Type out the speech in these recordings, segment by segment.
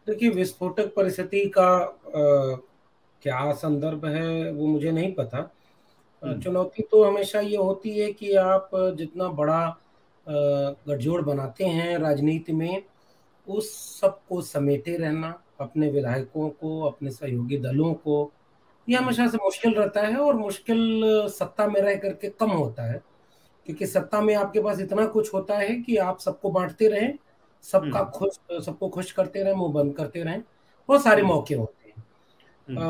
देखिए, विस्फोटक परिस्थिति का क्या संदर्भ है वो मुझे नहीं पता। चुनौती तो हमेशा ये होती है कि आप जितना बड़ा गठजोड़ बनाते हैं राजनीति में, उस सबको समेटे रहना, अपने विधायकों को, अपने सहयोगी दलों को, ये हमेशा से मुश्किल रहता है। और मुश्किल सत्ता में रह करके कम होता है, क्योंकि सत्ता में आपके पास इतना कुछ होता है कि आप सबको बांटते रहें, सबको खुश करते रहें, मुंह बंद करते रहें। बहुत सारे मौके होते हैं।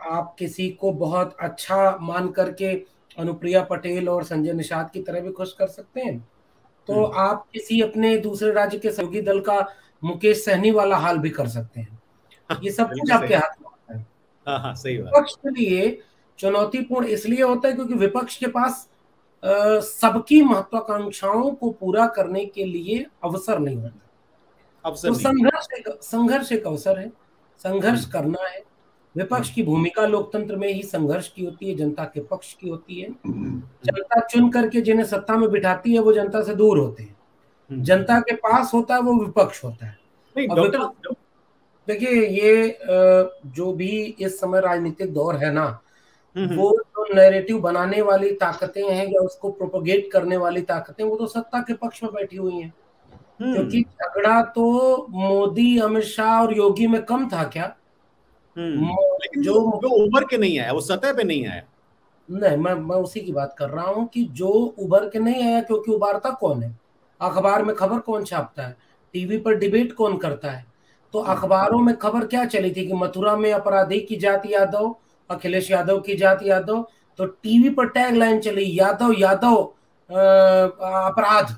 आप किसी को बहुत अच्छा मान करके अनुप्रिया पटेल और संजय निषाद की तरह भी खुश कर सकते हैं, तो आप किसी अपने दूसरे राज्य के सहयोगी दल का मुकेश सहनी वाला हाल भी कर सकते हैं। ये सब कुछ बिल्कुल सही। आपके हाथ में होता है। हाँ हाँ, सही बात। विपक्ष के लिए चुनौतीपूर्ण इसलिए होता है क्योंकि विपक्ष के पास सबकी महत्वाकांक्षाओं को पूरा करने के लिए अवसर नहीं होता। अवसर तो नहीं। संघर्ष एक अवसर है, संघर्ष हम्म। करना है। विपक्ष हम्म। की भूमिका लोकतंत्र में ही संघर्ष की होती है, जनता के पक्ष की होती है। हम्म। जनता चुन करके जिन्हें सत्ता में बिठाती है वो जनता से दूर होते हैं, जनता के पास होता है वो विपक्ष होता है। नहीं और डॉक्टर। विपक्ष, देखिए ये जो भी इस समय राजनीतिक दौर है ना, वो जो नैरेटिव बनाने वाली ताकतें हैं या उसको प्रोपोगेट करने वाली ताकतें, वो तो सत्ता के पक्ष में बैठी हुई हैं। क्योंकि झगड़ा तो मोदी, अमित शाह और योगी में कम था क्या? लेकिन जो वो उभर के नहीं आया, वो सतह पे नहीं आया। नहीं, मैं उसी की बात कर रहा हूं कि जो उभर के नहीं आया, क्योंकि उबारता कौन है? अखबार में खबर कौन छापता है? टीवी पर डिबेट कौन करता है? तो अखबारों में खबर क्या चली थी कि मथुरा में अपराधी की जाति यादव, अखिलेश यादव की जाति यादव। तो टीवी पर टैग लाइन चली, यादव यादव अपराध,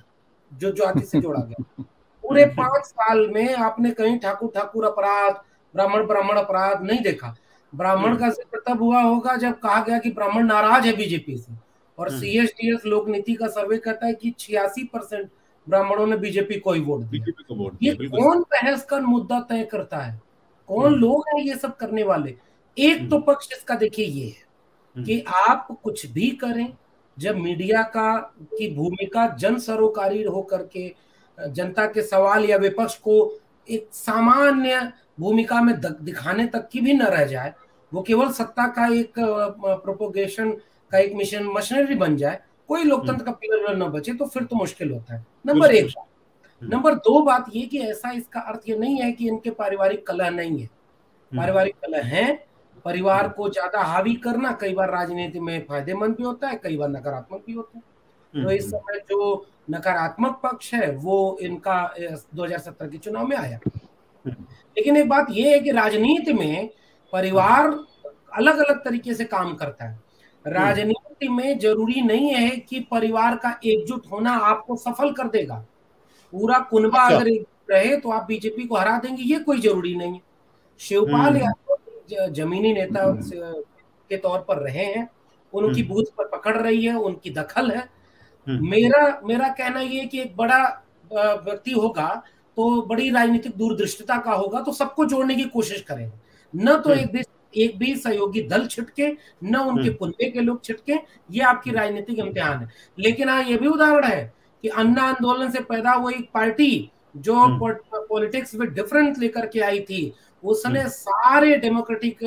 जो जाति से जोड़ा गया। पूरे 5 साल में आपने कहीं ठाकुर ठाकुर अपराध, ब्राह्मण ब्राह्मण अपराध नहीं देखा। ब्राह्मण का जिक्र तब हुआ होगा जब कहा गया कि ब्राह्मण नाराज है बीजेपी से। और सीएसटीएस लोक नीति का सर्वे कहता है कि 86% ब्राह्मणों ने बीजेपी को ही वोट दिया। बीजेपी को वोट ये दिया, बिल्कुल कौन सही। बहस का मुद्दा तय करता है? कौन लोग हैं ये सब करने वाले? एक तो हम्म। पक्ष इसका देखिए ये है हम्म। कि आप कुछ भी करें, जब मीडिया का की भूमिका जन सरोकारी होकर के जनता के सवाल या विपक्ष को एक सामान्य भूमिका में दिखाने तक की भी न रह जाए, वो केवल सत्ता का एक प्रोपोगेशन का एक मिशन मशीनरी बन जाए, कोई लोकतंत्र का पिलर न बचे, तो फिर तो मुश्किल होता है। नंबर एक। मुश्किल। नंबर दो बात ये कि ऐसा, इसका अर्थ ये नहीं है कि इनके पारिवारिक कलह नहीं है। पारिवारिक कलह है। परिवार को ज्यादा हावी करना कई बार राजनीति में फायदेमंद भी होता है, कई बार नकारात्मक भी होता है। तो इस समय जो नकारात्मक पक्ष है वो इनका 2017 के चुनाव में आया। लेकिन एक बात यह है कि राजनीति में परिवार अलग अलग तरीके से काम करता है। राजनीति में जरूरी नहीं है कि परिवार का एकजुट होना आपको सफल कर देगा। पूरा कुनबा अच्छा। अगर एकजुट रहे तो आप बीजेपी को हरा देंगे, ये कोई जरूरी नहीं है। शिवपाल हम्म। यादव जमीनी नेता के तौर पर रहे हैं, उनकी बूथ पर पकड़ रही है, उनकी दखल है। मेरा मेरा कहना ये है कि एक बड़ा व्यक्ति होगा तो बड़ी राजनीतिक दूरदृष्टता का होगा, तो सबको जोड़ने की कोशिश करेगा। न तो एक भी सहयोगी दल छिटके, न उनके कुनबे के लोग छिटके। ये आपकी राजनीतिक इम्तिहान है। लेकिन हाँ, ये भी उदाहरण है कि अन्ना आंदोलन से पैदा हुई एक पार्टी जो पॉलिटिक्स में डिफरेंस लेकर के आई थी, उसने सारे डेमोक्रेटिक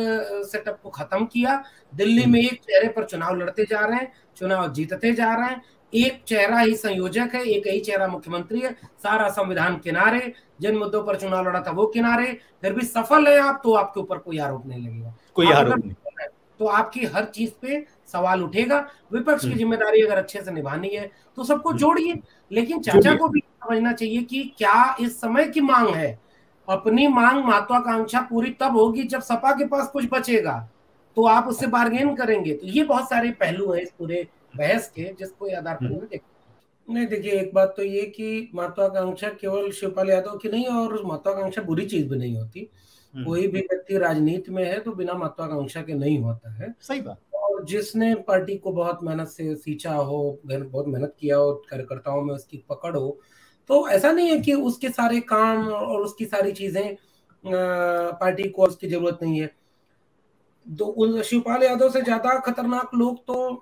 सेटअप को खत्म किया। दिल्ली में एक चेहरे पर चुनाव लड़ते जा रहे हैं, चुनाव जीतते जा रहे हैं। एक चेहरा ही संयोजक है, एक ही चेहरा मुख्यमंत्री है। सारा संविधान किनारे, जिन मुद्दों पर चुनाव लड़ा था वो किनारे। फिर भी सफल है आप, तो आपके ऊपर कोई आरोप नहीं लगेगा। कोई आप अगर आरोप नहीं। विफल है, तो आपकी हर चीज पे सवाल उठेगा। विपक्ष की जिम्मेदारी अगर अच्छे से निभानी है तो सबको जोड़िए। लेकिन चाचा जोड़िए। को भी समझना चाहिए कि क्या इस समय की मांग है। अपनी मांग, महत्वाकांक्षा पूरी तब होगी जब सपा के पास कुछ बचेगा, तो आप उससे बार्गेन करेंगे। तो ये बहुत सारे पहलू है इस पूरे बहस के, जिसको ये आधार पर हमें देखना। नहीं, देखिए, एक बात तो ये कि महत्वाकांक्षा केवल शिवपाल यादव की नहीं, और महत्वाकांक्षा बुरी चीज भी नहीं होती। कोई भी व्यक्ति राजनीति में है तो बिना महत्वाकांक्षा के नहीं होता है। सही बात। और जिसने पार्टी को बहुत मेहनत से सींचा हो, बहुत मेहनत किया हो, कार्यकर्ताओं में उसकी पकड़ हो, तो ऐसा नहीं है कि उसके सारे काम और उसकी सारी चीजें पार्टी को उसकी जरूरत नहीं है। तो उन शिवपाल यादव से ज्यादा खतरनाक लोग तो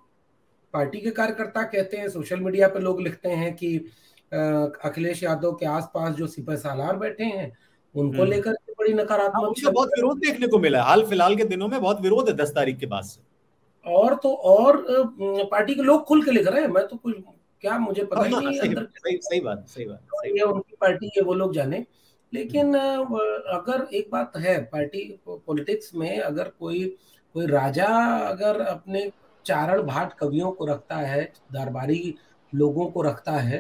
पार्टी के कार्यकर्ता कहते हैं, सोशल मीडिया पे लोग लिखते हैं कि अखिलेश यादव के आसपास जो सिपह सालार बैठे हैं उनको लेकर के बड़ी नकारात्मक उनका बहुत विरोध देखने को मिला है हाल फिलहाल के दिनों में, बहुत विरोध है 10 तारीख के बाद से। और तो और पार्टी के लोग खुल के लिख रहे हैं, मैं तो कुछ क्या मुझे पता ही नहीं अंदर। सही बात। ये उनकी पार्टी है, वो लोग जाने। लेकिन अगर एक बात है पार्टी पॉलिटिक्स में, अगर कोई राजा अगर अपने चारण भाट कवियों को रखता है, दरबारी लोगों को रखता है,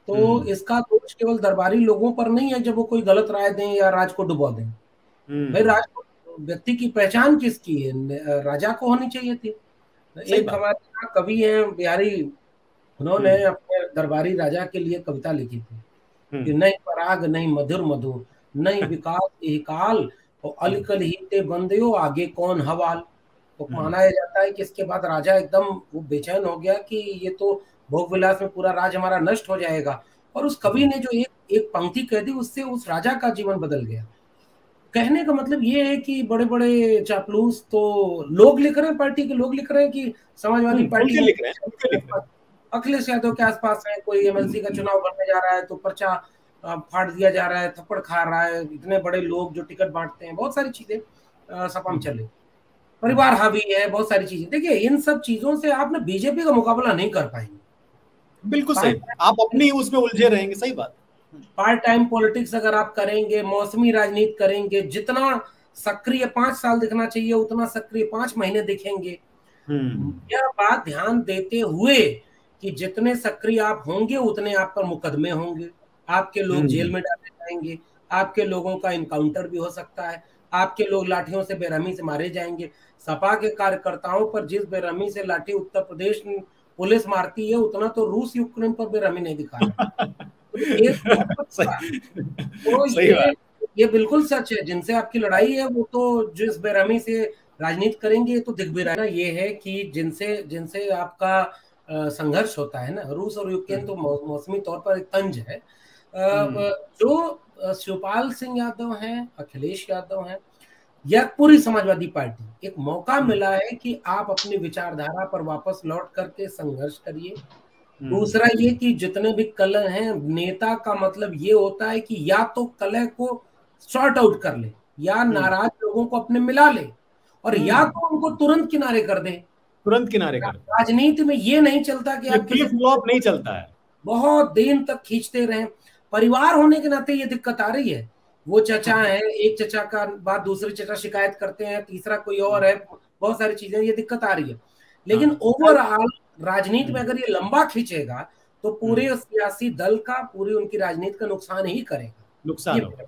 तो इसका दोष केवल दरबारी लोगों पर नहीं है जब वो कोई गलत राय दें या राज को डुबो दें। भाई राज को, व्यक्ति की पहचान किसकी है? राजा को होनी चाहिए थी। एक हमारे यहाँ कवि हैं बिहारी, उन्होंने अपने दरबारी राजा के लिए कविता लिखी थी कि नहीं पराग नहीं मधुर मधु नहीं विकास यही काल और अलकल ही ते बंदे आगे कौन हवाल। तो माना जाता है कि इसके बाद राजा एकदम वो बेचैन हो गया कि ये तो भोग विलास में पूरा राज हमारा नष्ट हो जाएगा। और उस कवि ने जो एक पंक्ति कह दी, उससे उस राजा का जीवन बदल गया। कहने का मतलब ये है कि बड़े बड़े चापलूस तो लोग लिख रहे हैं, पार्टी के लोग लिख रहे हैं कि समाजवादी पार्टी लिख रहे हैं। अखिलेश यादव के आसपास है, कोई एमएलसी का चुनाव करने जा रहा है तो पर्चा फाड़ दिया जा रहा है, थप्पड़ खा रहा है, इतने बड़े लोग जो टिकट बांटते हैं, बहुत सारी चीजें सपा में चले, परिवार हावी है, बहुत सारी चीजें। देखिए इन सब चीजों से आप ना बीजेपी का मुकाबला नहीं कर पाएंगे। बिल्कुल सही, आप अपनी उसमें उलझे रहेंगे। सही बात। पार्ट टाइम पॉलिटिक्स अगर आप करेंगे, मौसमी राजनीति करेंगे, जितना सक्रिय 5 साल दिखना चाहिए उतना सक्रिय 5 महीने दिखेंगे। यह बात ध्यान देते हुए कि जितने सक्रिय आप होंगे उतने आप पर मुकदमे होंगे, आपके लोग जेल में डाले जाएंगे, आपके लोगों का इनकाउंटर भी हो सकता है, आपके लोग लाठियों से बेरहमी से मारे जाएंगे। सपा के कार्यकर्ताओं पर जिस बेरहमी से लाठी उत्तर प्रदेश पुलिस मारती है, उतना तो रूस यूक्रेन पर बेरहमी नहीं दिखा रहा। तो ये बिल्कुल सच है। जिनसे आपकी लड़ाई है वो तो जिस बेरहमी से राजनीति करेंगे तो दिख भी रहा है ना। ये है कि जिनसे आपका संघर्ष होता है ना, रूस और यूक्रेन तो मौसमी तौर पर एक तंज है। जो शिवपाल सिंह यादव हैं, अखिलेश यादव हैं, या पूरी समाजवादी पार्टी, एक मौका मिला है कि आप अपनी विचारधारा पर वापस लौट करके संघर्ष करिए। दूसरा ये कि जितने भी कलह हैं, नेता का मतलब ये होता है कि या तो कलह को सॉर्ट आउट कर ले, या नाराज लोगों को अपने मिला ले, और या तो उनको तुरंत किनारे कर दे। तुरंत किनारे कर। राजनीति में ये नहीं चलता कि आप फ्लॉप नहीं चलता है, बहुत दिन तक खींचते रहे। परिवार होने के नाते ये दिक्कत आ रही है। वो चचा है, एक चचा का बाद दूसरे चचा शिकायत करते हैं, तीसरा कोई और है, बहुत सारी चीजें, ये दिक्कत आ रही है। लेकिन ओवरऑल राजनीति में अगर ये लंबा खींचेगा तो पूरे सियासी दल का, पूरी उनकी राजनीति का नुकसान ही करेगा, नुकसान होगा।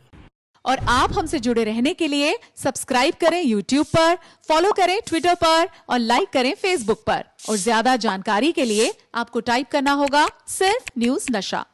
और आप हमसे जुड़े रहने के लिए सब्सक्राइब करें YouTube पर, फॉलो करें Twitter पर और लाइक करें Facebook पर। और ज्यादा जानकारी के लिए आपको टाइप करना होगा सिर्फ न्यूज़ नशा।